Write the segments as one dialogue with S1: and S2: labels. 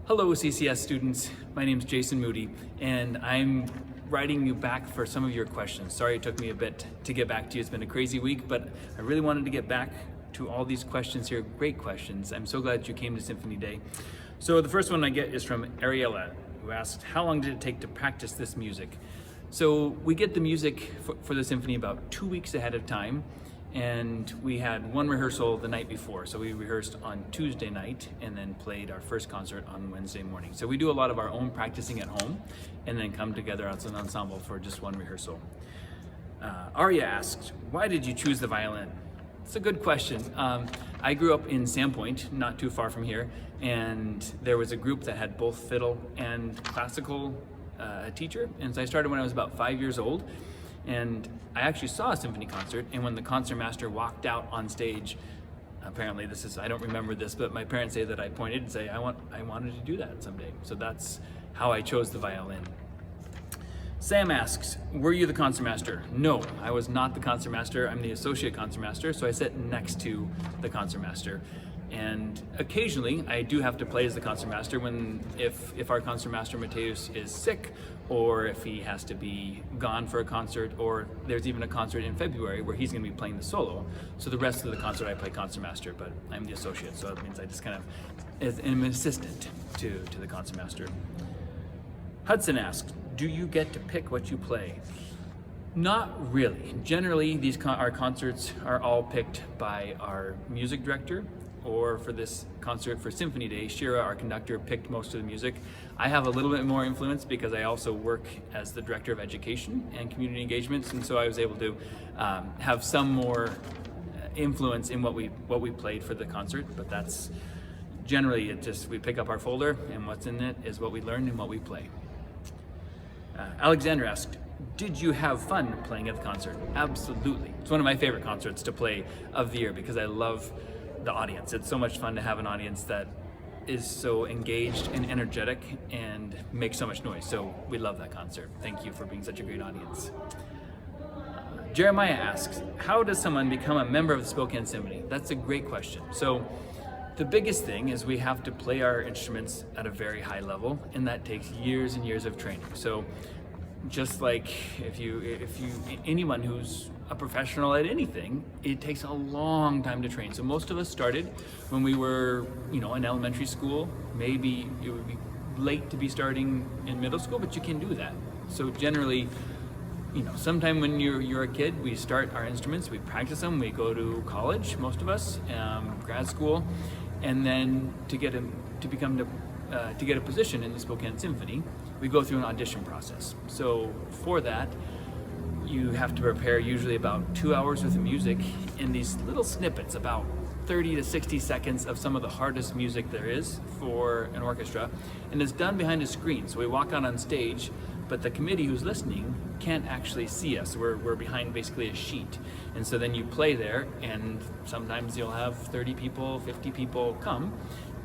S1: Hello CCS students, my name is Jason Moody and I'm writing you back for some of your questions. Sorry it took me a bit to get back to you, it's been a crazy week, but I really wanted to get back to all these questions here, great questions. I'm so glad you came to Symphony Day. So the first one I get is from Ariella, who asked, how long did it take to practice this music? So we get the music for the symphony about 2 weeks ahead of time, and we had one rehearsal the night before. So we rehearsed on Tuesday night and then played our first concert on Wednesday morning. So we do a lot of our own practicing at home and then come together as an ensemble for just one rehearsal. Arya asked, why did you choose the violin? It's a good question. I grew up in Sandpoint, not too far from here, and there was a group that had both fiddle and classical teacher. And so I started when I was about 5 years old. And I actually saw a symphony concert, and when the concertmaster walked out on stage, apparently I don't remember this, but my parents say that I pointed and say, I wanted to do that someday. So that's how I chose the violin. Sam asks, were you the concertmaster? No, I was not the concertmaster. I'm the associate concertmaster, so I sit next to the concertmaster. And occasionally I do have to play as the concertmaster if our concertmaster Mateus is sick, or if he has to be gone for a concert, or there's even a concert in February where he's going to be playing the solo. So the rest of the concert I play concertmaster, but I'm the associate, so that means I just kind of am an assistant to the concertmaster. Hudson asked, do you get to pick what you play? Not really. Generally, our concerts are all picked by our music director, or for this concert for Symphony Day, Shira, our conductor, picked most of the music. I have a little bit more influence because I also work as the director of education and community engagements, and so I was able to have some more influence in what we played for the concert. But that's generally we pick up our folder, and what's in it is what we learn and what we play. Alexander asked, did you have fun playing at the concert? Absolutely. It's one of my favorite concerts to play of the year because I love the audience. It's so much fun to have an audience that is so engaged and energetic and makes so much noise. So we love that concert. Thank you for being such a great audience. Jeremiah asks, how does someone become a member of the Spokane Symphony? That's a great question. So the biggest thing is we have to play our instruments at a very high level, and that takes years and years of training. So just like anyone who's a professional at anything, it takes a long time to train. So most of us started when we were, in elementary school. Maybe it would be late to be starting in middle school, but you can do that. So generally, sometime when you're a kid, we start our instruments, we practice them, we go to college, most of us, grad school, and then to get a position in the Spokane Symphony, we go through an audition process. So for that, you have to prepare usually about 2 hours worth of music in these little snippets, about 30 to 60 seconds of some of the hardest music there is for an orchestra. And it's done behind a screen. So we walk out on stage, but the committee who's listening can't actually see us. We're behind basically a sheet. And so then you play there, and sometimes you'll have 30 people, 50 people come,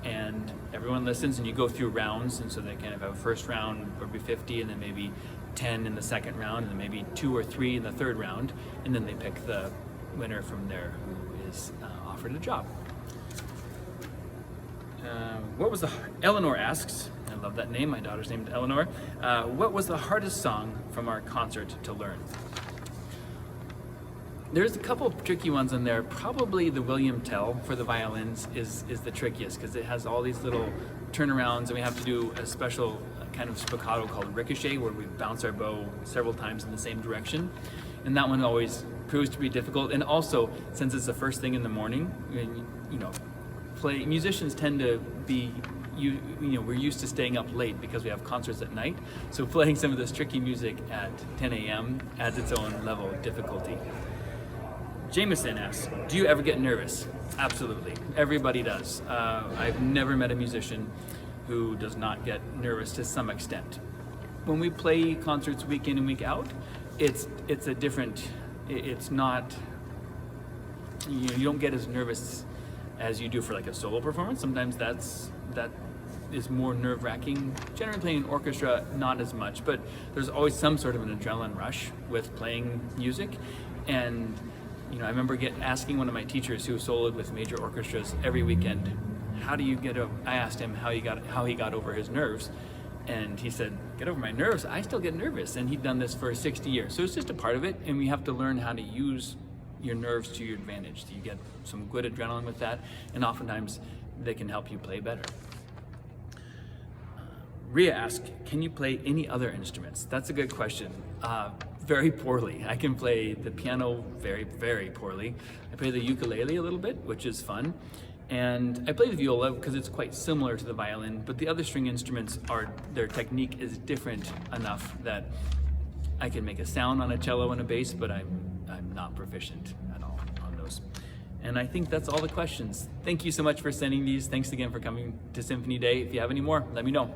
S1: and everyone listens, and you go through rounds. And so they kind of have a first round, or be 50, and then maybe 10 in the second round, and then maybe 2 or 3 in the third round, and then they pick the winner from there who is offered a job. Eleanor asks, I love that name, my daughter's named Eleanor, what was the hardest song from our concert to learn? There's a couple of tricky ones in there. Probably the William Tell for the violins is the trickiest, because it has all these little turnarounds, and we have to do a special kind of spiccato called ricochet, where we bounce our bow several times in the same direction. And that one always proves to be difficult. And also, since it's the first thing in the morning, musicians tend to be, we're used to staying up late because we have concerts at night. So playing some of this tricky music at 10 a.m. adds its own level of difficulty. Jameson asks, do you ever get nervous? Absolutely, everybody does. I've never met a musician who does not get nervous to some extent. When we play concerts week in and week out, it's not, you don't get as nervous as you do for like a solo performance. Sometimes that is more nerve-wracking. Generally playing an orchestra, not as much, but there's always some sort of an adrenaline rush with playing music. And I remember asking one of my teachers who soloed with major orchestras every weekend, how do you get over, I asked him how he got over his nerves. And he said, get over my nerves? I still get nervous. And he'd done this for 60 years. So it's just a part of it. And we have to learn how to use your nerves to your advantage. You get some good adrenaline with that. And oftentimes they can help you play better. Ria asked, can you play any other instruments? That's a good question. Very poorly. I can play the piano very, very poorly. I play the ukulele a little bit, which is fun. And I play the viola because it's quite similar to the violin, but the other string instruments their technique is different enough that I can make a sound on a cello and a bass, but I'm not proficient at all on those. And I think that's all the questions. Thank you so much for sending these. Thanks again for coming to Symphony Day. If you have any more, let me know.